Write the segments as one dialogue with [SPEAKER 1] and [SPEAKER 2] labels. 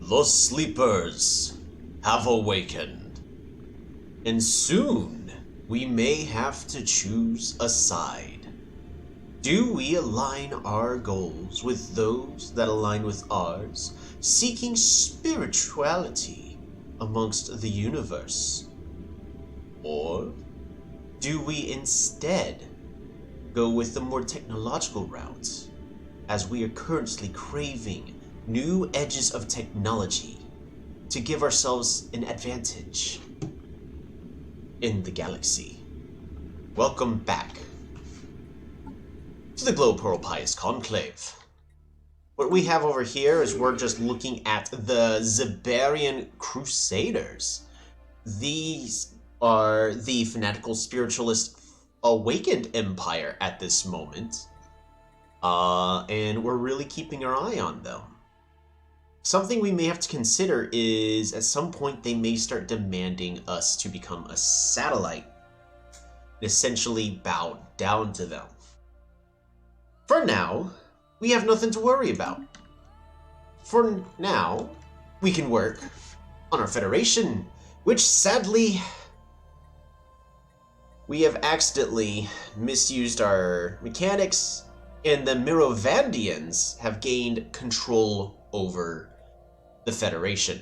[SPEAKER 1] The sleepers have awakened, and soon we may have to choose a side. Do we align our goals with those that align with ours, seeking spirituality amongst the universe? Or do we instead go with the more technological route, as we are currently craving new edges of technology to give ourselves an advantage in the galaxy? Welcome back to the Glowpearl Pious Conclave. What we have over here is we're just looking at the Zarian Crusaders. These are the fanatical spiritualist awakened empire at this moment. And we're really keeping our eye on them. Something we may have to consider is at some point they may start demanding us to become a satellite and essentially bow down to them. For now, we have nothing to worry about. For now, we can work on our Federation, which sadly, we have accidentally misused our mechanics, and the Mirovandians have gained control over the Federation.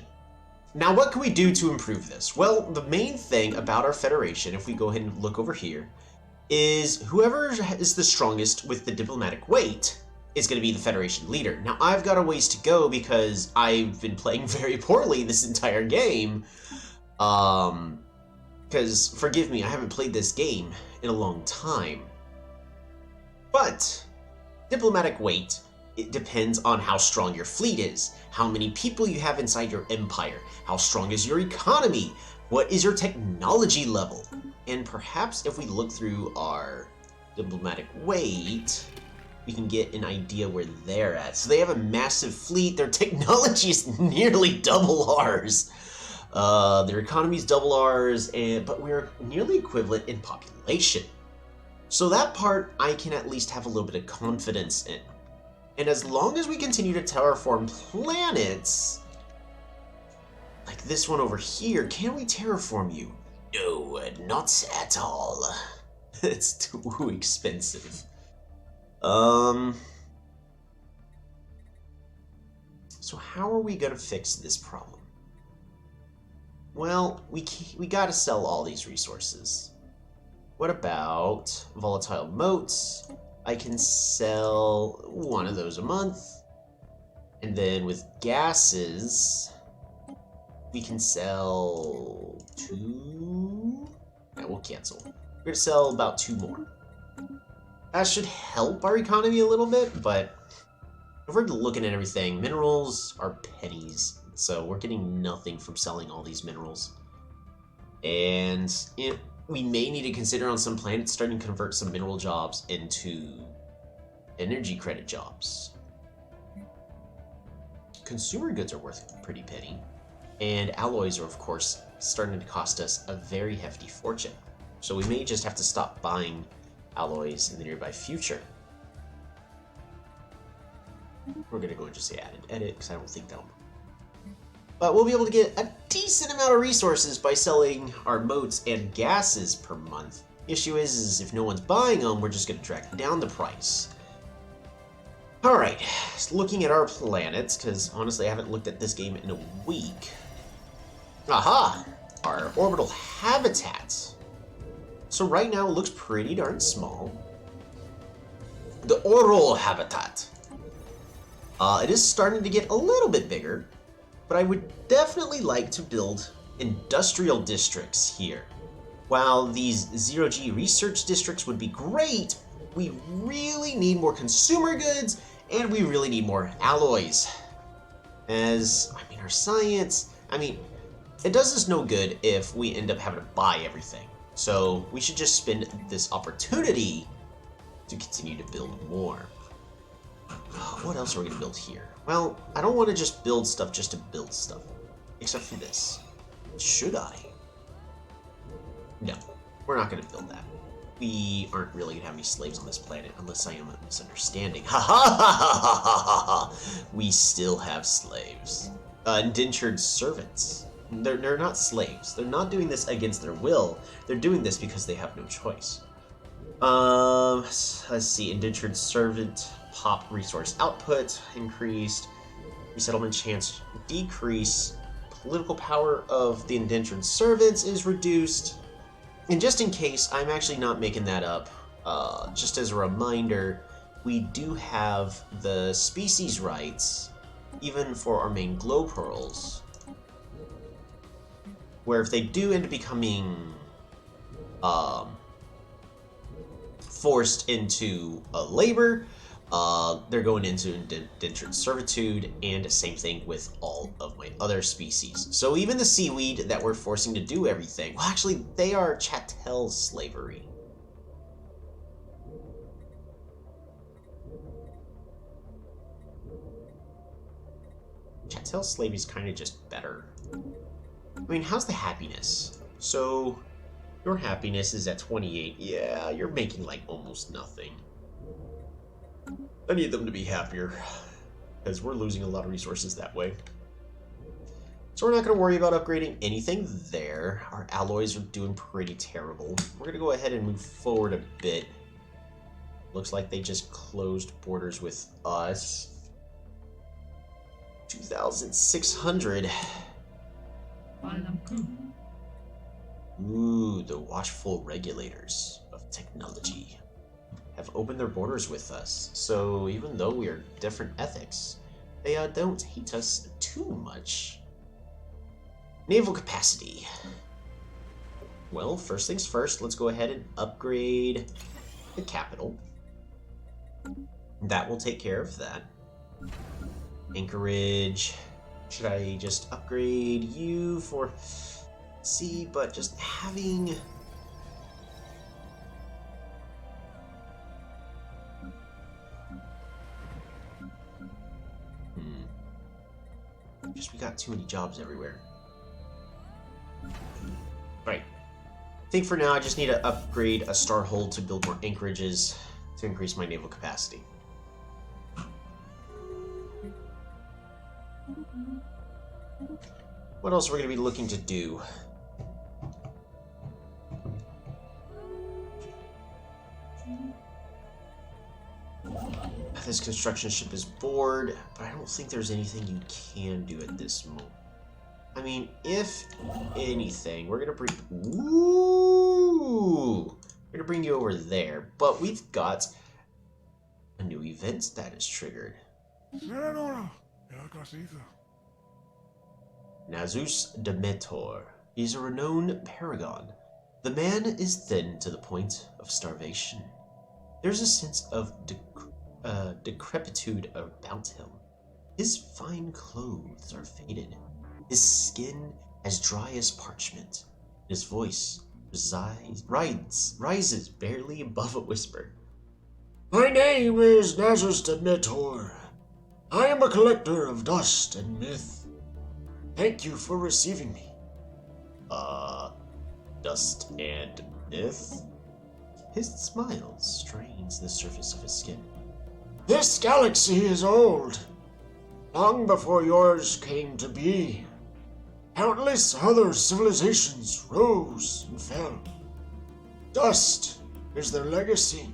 [SPEAKER 1] Now, what can we do to improve this? Well, the main thing about our Federation, if we go ahead and look over here, is whoever is the strongest with the diplomatic weight is going to be the Federation leader. Now, I've got a ways to go because I've been playing very poorly this entire game. Because, forgive me, I haven't played this game in a long time. But diplomatic weight, it depends on how strong your fleet is, how many people you have inside your empire, how strong is your economy, what is your technology level, and perhaps if we look through our diplomatic weight, we can get an idea where they're at. So they have a massive fleet, their technology is nearly double ours. Their economy is double ours, but we're nearly equivalent in population. So that part I can at least have a little bit of confidence in. And as long as we continue to terraform planets, like this one over here, can we terraform you? No, not at all. It's too expensive. So how are we gonna fix this problem? Well, we gotta sell all these resources. What about volatile motes? I can sell one of those a month. And then with gases, we can sell 2. Yeah, we'll cancel. We're gonna sell about 2 more. That should help our economy a little bit, but if we're looking at everything, minerals are pennies. So we're getting nothing from selling all these minerals. And we may need to consider on some planets starting to convert some mineral jobs into energy credit jobs. Consumer goods are worth a pretty penny. And alloys are, of course, starting to cost us a very hefty fortune. So we may just have to stop buying alloys in the nearby future. We're going to go and just say add and edit, because I don't think that'll... But we'll be able to get a decent amount of resources by selling our motes and gases per month. Issue is if no one's buying them, we're just going to drag down the price. Alright, looking at our planets, because honestly I haven't looked at this game in a week. Aha! Our Orbital Habitat. So right now it looks pretty darn small. The Orbital Habitat. It is starting to get a little bit bigger. But I would definitely like to build industrial districts here. While these zero-G research districts would be great, we really need more consumer goods, and we really need more alloys. Our science, it does us no good if we end up having to buy everything. So we should just spend this opportunity to continue to build more. What else are we going to build here? Well, I don't want to just build stuff just to build stuff. Except for this. Should I? No, we're not going to build that. We aren't really going to have any slaves on this planet unless I am misunderstanding. Ha ha ha ha ha ha ha! We still have slaves. indentured servants. They're not slaves. They're not doing this against their will. They're doing this because they have no choice. Let's see. Indentured servant, pop resource output increased, resettlement chance decrease, political power of the indentured servants is reduced. And just in case, I'm actually not making that up, just as a reminder, we do have the species rights, even for our main Glowpearls, where if they do end up becoming forced into labor, they're going into indentured servitude, and same thing with all of my other species. So even the seaweed that we're forcing to do everything, well, actually, they are chattel slavery. Chattel slavery is kind of just better. I mean, how's the happiness? So, your happiness is at 28. Yeah, you're making like almost nothing. I need them to be happier, because we're losing a lot of resources that way. So we're not going to worry about upgrading anything there. Our alloys are doing pretty terrible. We're going to go ahead and move forward a bit. Looks like they just closed borders with us. 2,600. Ooh, the watchful regulators of technology have opened their borders with us. So even though we are different ethics, they don't hate us too much. Naval capacity. Well, first things first, let's go ahead and upgrade the capital. That will take care of that. Anchorage. Should I just upgrade you for... See, but just having... Just we got too many jobs everywhere. Right. I think for now I just need to upgrade a star hold to build more anchorages to increase my naval capacity. What else are we going to be looking to do? This construction ship is bored, but I don't think there's anything you can do at this moment. I mean, if anything, we're gonna bring... Ooh! We're gonna bring you over there, but we've got a new event that is triggered. Nazus Demetor is a renowned paragon. The man is thin to the point of starvation. There's a sense of decrepitude about him. His fine clothes are faded, his skin as dry as parchment. His voice rises barely above a whisper. My name is Nazus Demetor. I am a collector of dust and myth. Thank you for receiving me. Dust and myth? His smile strains the surface of his skin. This galaxy is old. Long before yours came to be, countless other civilizations rose and fell. Dust is their legacy,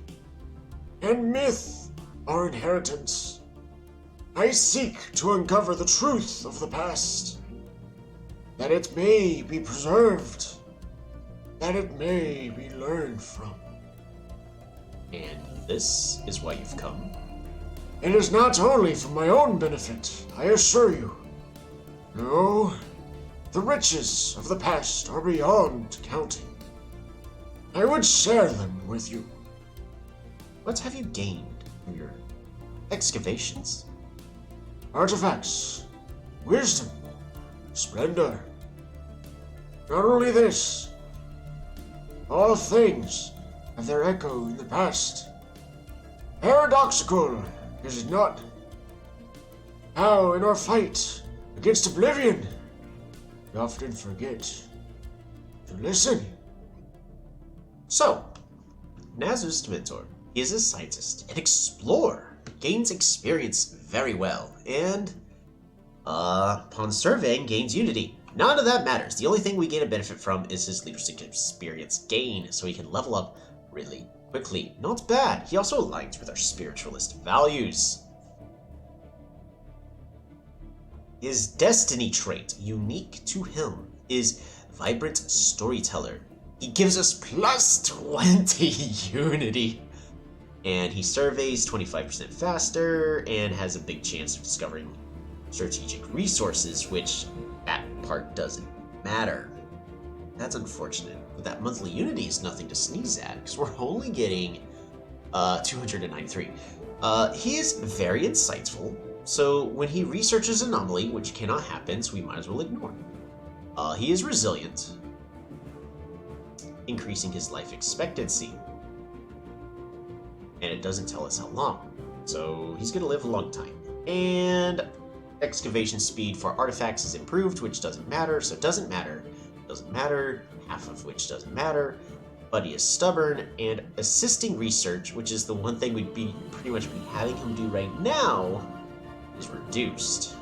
[SPEAKER 1] and myth our inheritance. I seek to uncover the truth of the past, that it may be preserved, that it may be learned from. And this is why you've come? It is not only for my own benefit, I assure you. No, the riches of the past are beyond counting. I would share them with you. What have you gained from your excavations? Artifacts, wisdom, splendor. Not only this, all things have their echo in the past. Paradoxical, is it not? How in our fight against oblivion, we often forget to listen. So, Nazus Demetor is a scientist, an explorer, gains experience very well, and Upon surveying, gains unity. None of that matters. The only thing we gain a benefit from is his leadership experience gain, so he can level up really quickly. Not bad. He also aligns with our spiritualist values. His destiny trait, unique to him, is Vibrant Storyteller. He gives us plus 20 unity. And he surveys 25% faster and has a big chance of discovering strategic resources, which that part doesn't matter. That's unfortunate. But that monthly unity is nothing to sneeze at, because we're only getting 293. He is very insightful, so when he researches anomaly, which cannot happen, so we might as well ignore. He is resilient, increasing his life expectancy. And it doesn't tell us how long, so he's going to live a long time. And excavation speed for artifacts is improved, which doesn't matter, so it doesn't matter, half of which doesn't matter. But he is stubborn, and assisting research, which is the one thing we'd be pretty much be having him do right now, is reduced.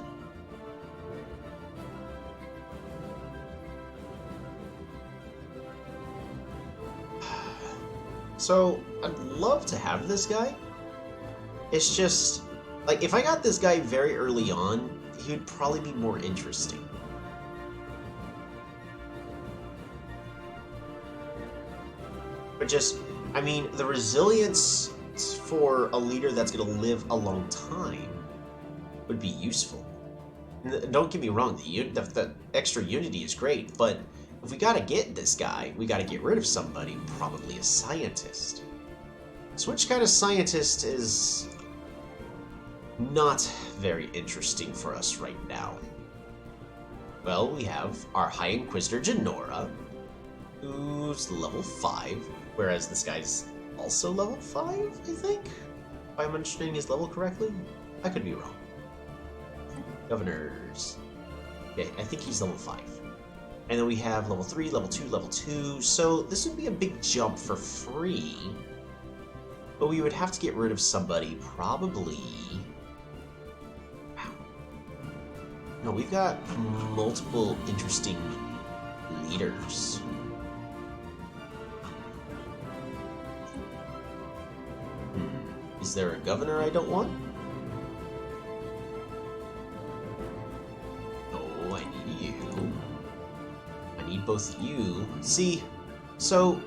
[SPEAKER 1] So, I'd love to have this guy. It's just, like, if I got this guy very early on, he would probably be more interesting. But just, I mean, the resilience for a leader that's going to live a long time would be useful. Don't get me wrong, the extra unity is great, but if we gotta get this guy, we gotta get rid of somebody, probably a scientist. So which kind of scientist is not very interesting for us right now? Well, we have our High Inquisitor Genora, who's level 5, whereas this guy's also level 5, I think? If I'm understanding his level correctly? I could be wrong. Governors. Okay, I think he's level 5. And then we have level 3, level 2, level 2, so this would be a big jump for free. But we would have to get rid of somebody, probably... Wow. No, we've got multiple interesting leaders. Is there a governor I don't want? No, I need you. I need both of you. See, so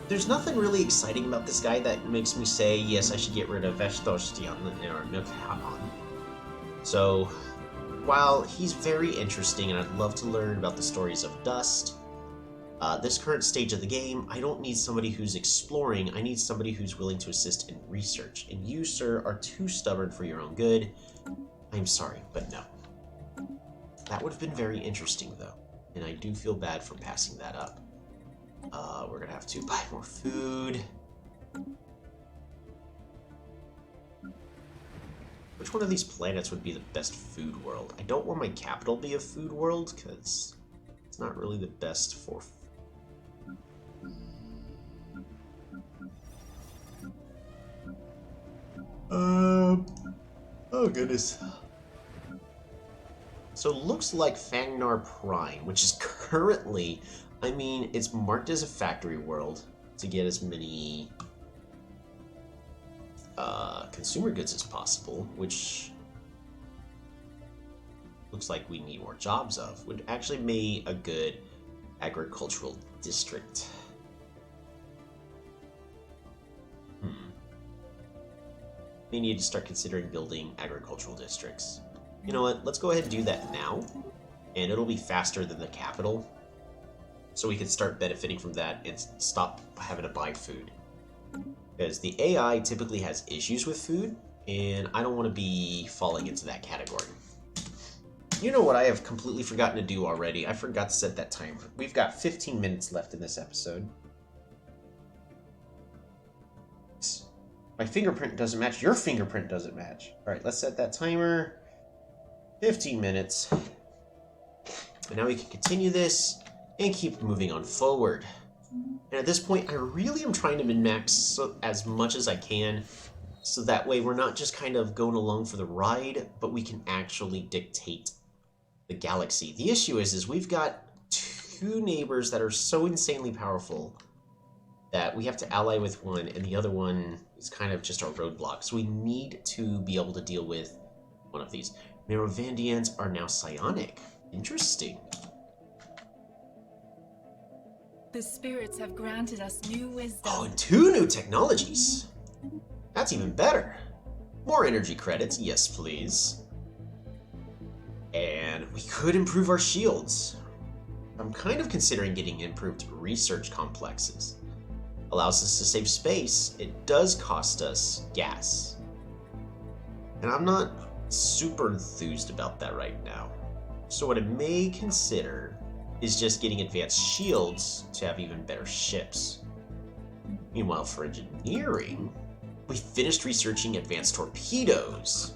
[SPEAKER 1] there's nothing really exciting about this guy that makes me say, yes, I should get rid of Veshtostian or Nukhaman. So, while he's very interesting and I'd love to learn about the stories of Dust, this current stage of the game, I don't need somebody who's exploring, I need somebody who's willing to assist in research. And you, sir, are too stubborn for your own good. I'm sorry, but no. That would have been very interesting, though. And I do feel bad for passing that up. We're gonna have to buy more food. Which one of these planets would be the best food world? I don't want my capital be a food world, because it's not really the best for... Oh goodness. So it looks like Fangnar Prime, which is currently, I mean, it's marked as a factory world to get as many consumer goods as possible, which looks like we need more jobs of. Would actually make a good agricultural district. We need to start considering building agricultural districts. You know what, let's go ahead and do that now, and it'll be faster than the capital, so we can start benefiting from that and stop having to buy food. Because the AI typically has issues with food, and I don't want to be falling into that category. You know what I have completely forgotten to do already? I forgot to set that timer. We've got 15 minutes left in this episode. My fingerprint doesn't match. Your fingerprint doesn't match. Alright, let's set that timer. 15 minutes. And now we can continue this and keep moving on forward. And at this point, I really am trying to min-max as much as I can, so that way we're not just kind of going along for the ride, but we can actually dictate the galaxy. The issue is we've got two neighbors that are so insanely powerful that we have to ally with one, and the other one is kind of just our roadblock. So we need to be able to deal with one of these. Merovandians are now psionic. Interesting.
[SPEAKER 2] The spirits have granted us new wisdom.
[SPEAKER 1] Oh, and 2 new technologies. That's even better. More energy credits, yes please. And we could improve our shields. I'm kind of considering getting improved research complexes. Allows us to save space. It does cost us gas. And I'm not super enthused about that right now. So what I may consider is just getting advanced shields to have even better ships. Meanwhile, for engineering, we finished researching advanced torpedoes.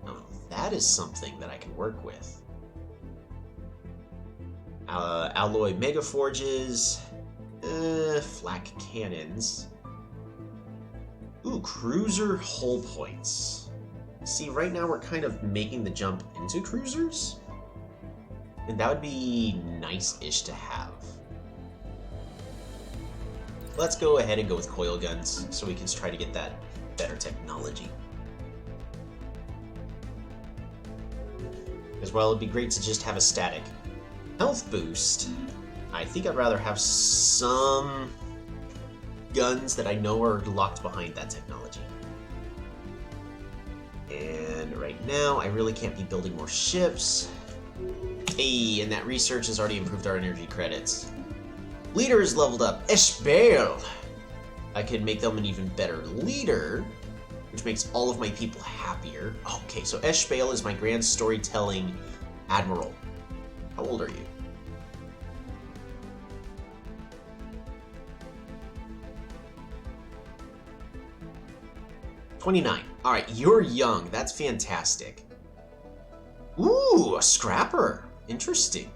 [SPEAKER 1] Now, that is something that I can work with. Alloy megaforges, flak cannons. Ooh, cruiser hull points. See, right now we're kind of making the jump into cruisers, and that would be nice-ish to have. Let's go ahead and go with coil guns so we can try to get that better technology. As well, it'd be great to just have a static health boost. I think I'd rather have some guns that I know are locked behind that technology. And right now, I really can't be building more ships. Hey, and that research has already improved our energy credits. Leader is leveled up. Eshbale! I can make them an even better leader, which makes all of my people happier. Okay, so Eshbale is my grand storytelling admiral. How old are you? "29. Alright, you're young. That's fantastic. Ooh, a scrapper. Interesting.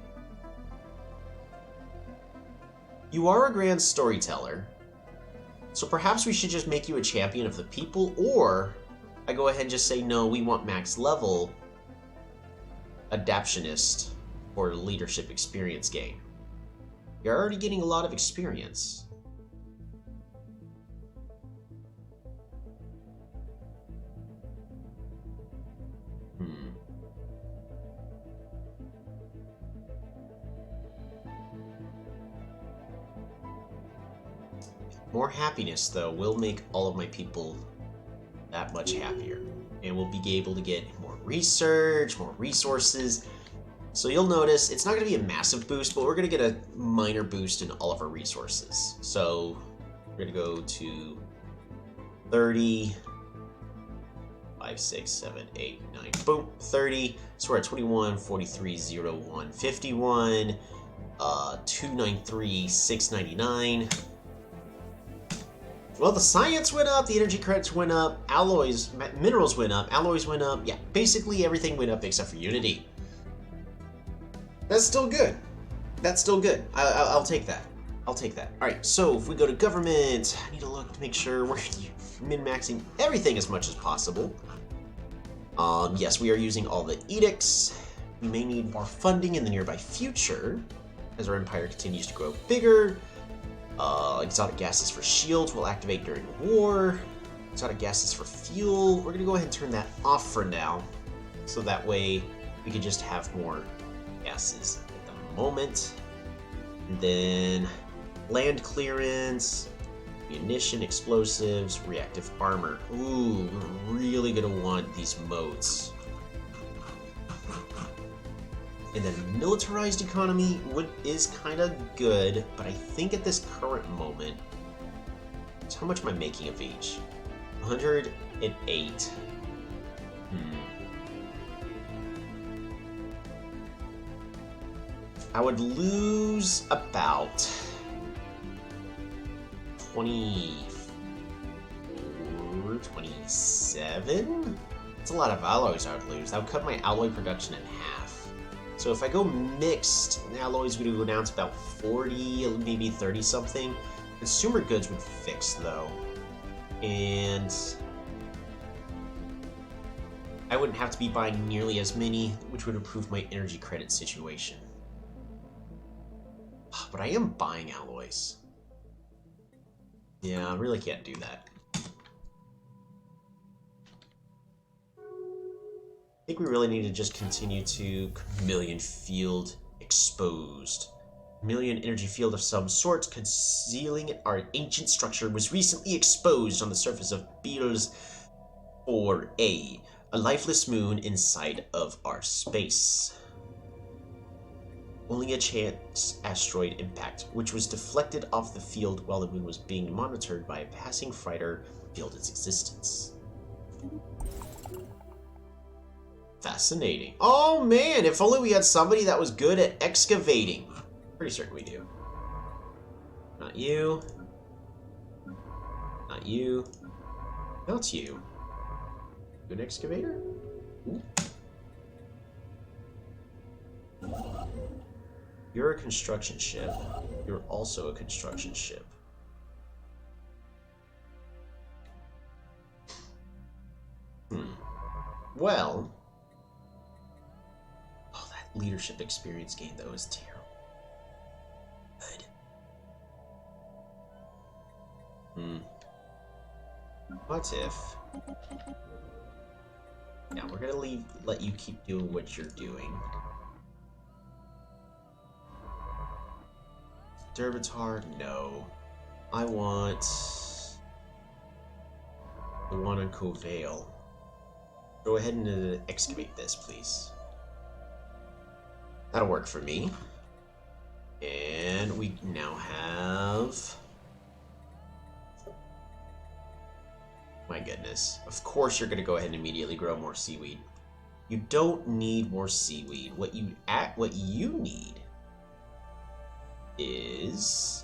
[SPEAKER 1] You are a grand storyteller, so perhaps we should just make you a champion of the people, or I go ahead and just say, no, we want max level adaptionist for leadership experience gain. You're already getting a lot of experience. More happiness, though, will make all of my people that much happier. And we'll be able to get more research, more resources. So you'll notice it's not going to be a massive boost, but we're going to get a minor boost in all of our resources. So we're going to go to 30, 5, 6, 7, 8, 9, boom, 30. So we're at 21, 43, 0, 1, 51, 293, 699. Well, the science went up, the energy credits went up, alloys, minerals went up, alloys went up. Yeah, basically everything went up except for Unity. That's still good. That's still good. I'll take that. I'll take that. All right, so if we go to government, I need to look to make sure we're min-maxing everything as much as possible. Yes, we are using all the edicts. We may need more funding in the nearby future as our empire continues to grow bigger. Exotic gases for shields will activate during war. Exotic gases for fuel. We're gonna go ahead and turn that off for now, so that way we can just have more gases at the moment. And then land clearance, munition, explosives, reactive armor. Ooh, we're really gonna want these modes. And then militarized economy is kind of good, but I think at this current moment, so how much am I making of each? 108. I would lose about 24, 27? That's a lot of alloys I would lose. That would cut my alloy production in half. So if I go mixed, alloys would go down to about 40, maybe 30 something. Consumer goods would fix though. And I wouldn't have to be buying nearly as many, which would improve my energy credit situation. But I am buying alloys. Yeah, I really can't do that. I think we really need to just continue to chameleon field exposed. Chameleon energy field of some sort concealing our ancient structure was recently exposed on the surface of Beetle's 4A, a lifeless moon inside of our space. Only a chance asteroid impact, which was deflected off the field while the moon was being monitored by a passing freighter, revealed its existence. Fascinating. Oh man, if only we had somebody that was good at excavating. Pretty certain we do. Not you. Not you. No, it's you. Good excavator? Ooh. You're a construction ship. You're also a construction ship. Well... Oh, that leadership experience gain, though, is terrible. Good. What if... Yeah, we're gonna let you keep doing what you're doing. Derbitar, no. I want the one on Covale. Go ahead and excavate this, please. That'll work for me. And we now have... My goodness. Of course you're going to go ahead and immediately grow more seaweed. You don't need more seaweed. What you need is...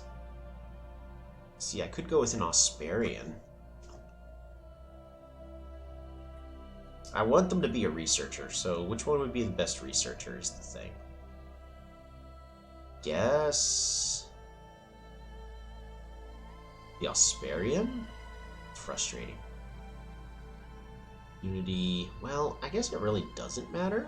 [SPEAKER 1] See, I could go with an Osparian. I want them to be a researcher, so which one would be the best researcher is the thing. Guess... The Osparian? Frustrating. Unity... Well, I guess it really doesn't matter.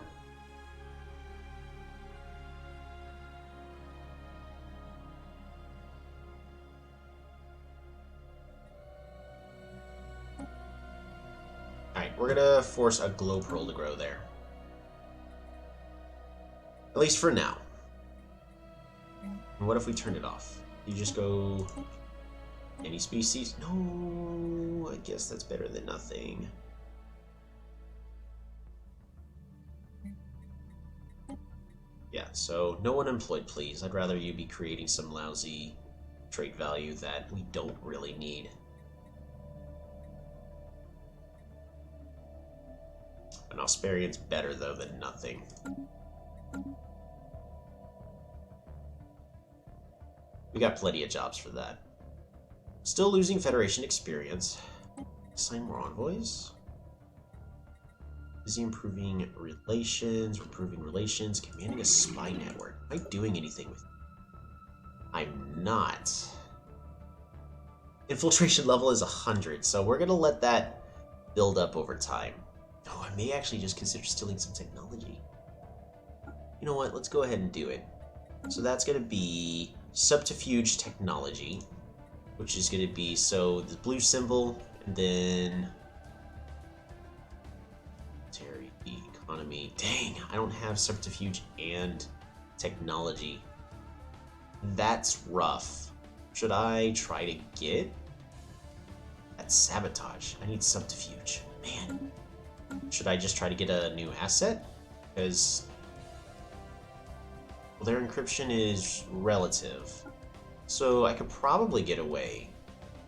[SPEAKER 1] Alright, we're gonna force a Glowpearl to grow there. At least for now. And what if we turn it off? You just go... Any species? No, I guess that's better than nothing. Yeah, so no one employed, please. I'd rather you be creating some lousy trait value that we don't really need. An Osparian's better, though, than nothing. We got plenty of jobs for that. Still losing Federation experience. Assign more envoys. Busy improving relations, commanding a spy network. Am I doing anything with it? I'm not. Infiltration level is 100, so we're gonna let that build up over time. Oh, I may actually just consider stealing some technology. You know what? Let's go ahead and do it. So that's gonna be subterfuge technology, which is going to be, so the blue symbol, and then military economy. Dang, I don't have subterfuge and technology. That's rough. Should I try to get that sabotage? I need subterfuge. Man. Should I just try to get a new asset? Because, well, their encryption is relative. So I could probably get away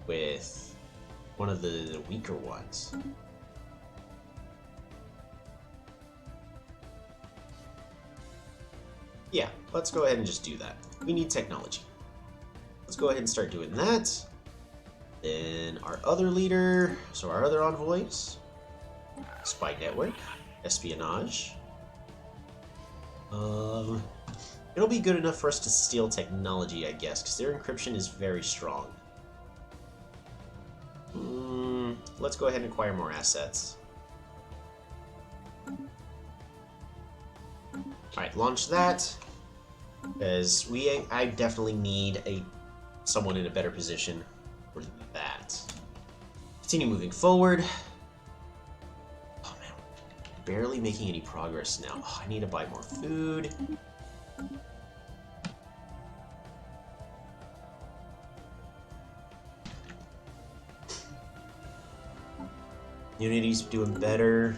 [SPEAKER 1] with one of the weaker ones. Yeah, let's go ahead and just do that. We need technology. Let's go ahead and start doing that. Then our other leader, so our other envoys. Spy network, espionage. It'll be good enough for us to steal technology, I guess, because their encryption is very strong. Let's go ahead and acquire more assets. Alright, launch that. Because I definitely need someone in a better position for that. Continue moving forward. Oh man, barely making any progress now. Oh, I need to buy more food. Unity's doing better.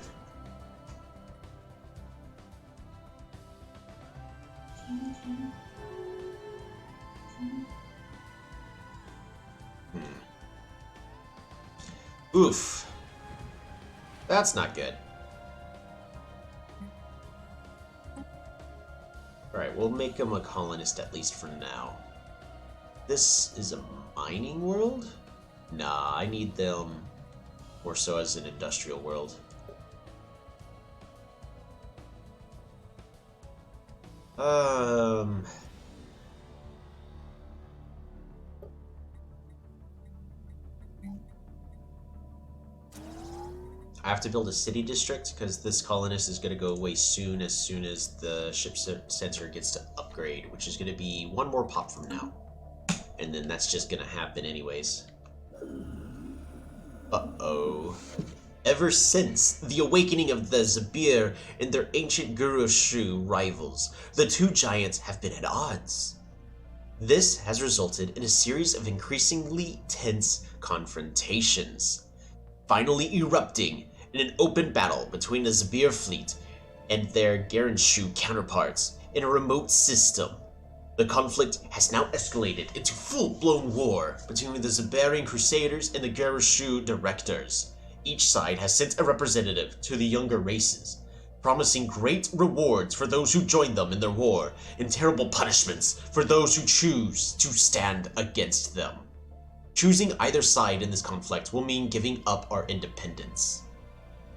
[SPEAKER 1] Oof. That's not good. Alright, we'll make him a colonist at least for now. This is a mining world? Nah, I need them more so as an industrial world. I have to build a city district because this colonist is going to go away as soon as the ship center gets to upgrade, which is going to be one more pop from now. And then that's just going to happen anyways. Uh-oh. Ever since the awakening of the Zabir and their ancient Gurushu rivals, the two giants have been at odds. This has resulted in a series of increasingly tense confrontations, finally erupting in an open battle between the Zabir fleet and their Gurushu counterparts in a remote system. The conflict has now escalated into full-blown war between the Zarian Crusaders and the Gurushu directors. Each side has sent a representative to the younger races, promising great rewards for those who join them in their war, and terrible punishments for those who choose to stand against them. Choosing either side in this conflict will mean giving up our independence.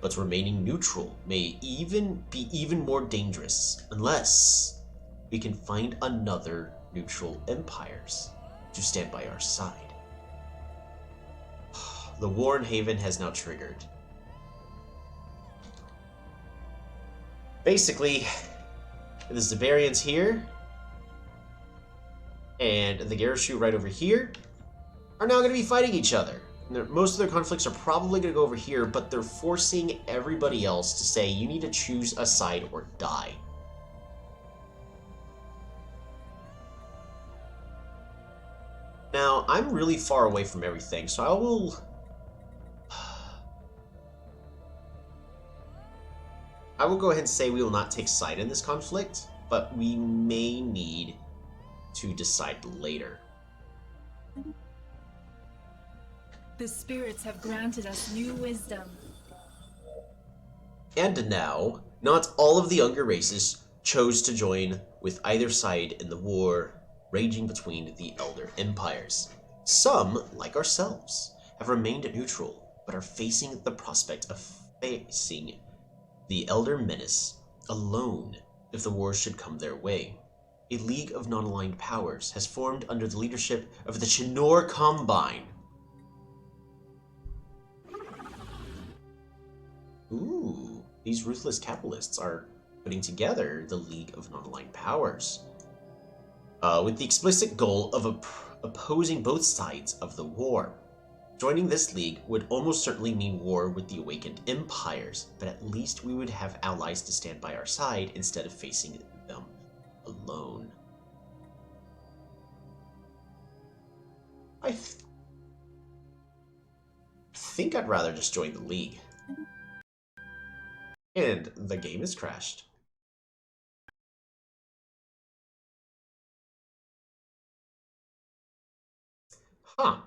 [SPEAKER 1] But remaining neutral may be even more dangerous, unless we can find another neutral empires to stand by our side. The war in Haven has now triggered. Basically, the Zarians here and the Gurushu right over here are now going to be fighting each other. Most of their conflicts are probably going to go over here, but they're forcing everybody else to say, you need to choose a side or die. Now, I'm really far away from everything, so I will go ahead and say we will not take side in this conflict, but we may need to decide later.
[SPEAKER 2] The spirits have granted us new wisdom.
[SPEAKER 1] And now, not all of the younger races chose to join with either side in the war raging between the elder empires. Some, like ourselves, have remained neutral, but are facing the prospect of facing the elder menace alone if the war should come their way. A League of Non-Aligned Powers has formed under the leadership of the Chinor Combine. Ooh, these ruthless capitalists are putting together the League of Non-Aligned Powers, with the explicit goal of opposing both sides of the war. Joining this league would almost certainly mean war with the awakened empires, but at least we would have allies to stand by our side instead of facing them alone. I think I'd rather just join the league. And the game has crashed. Huh.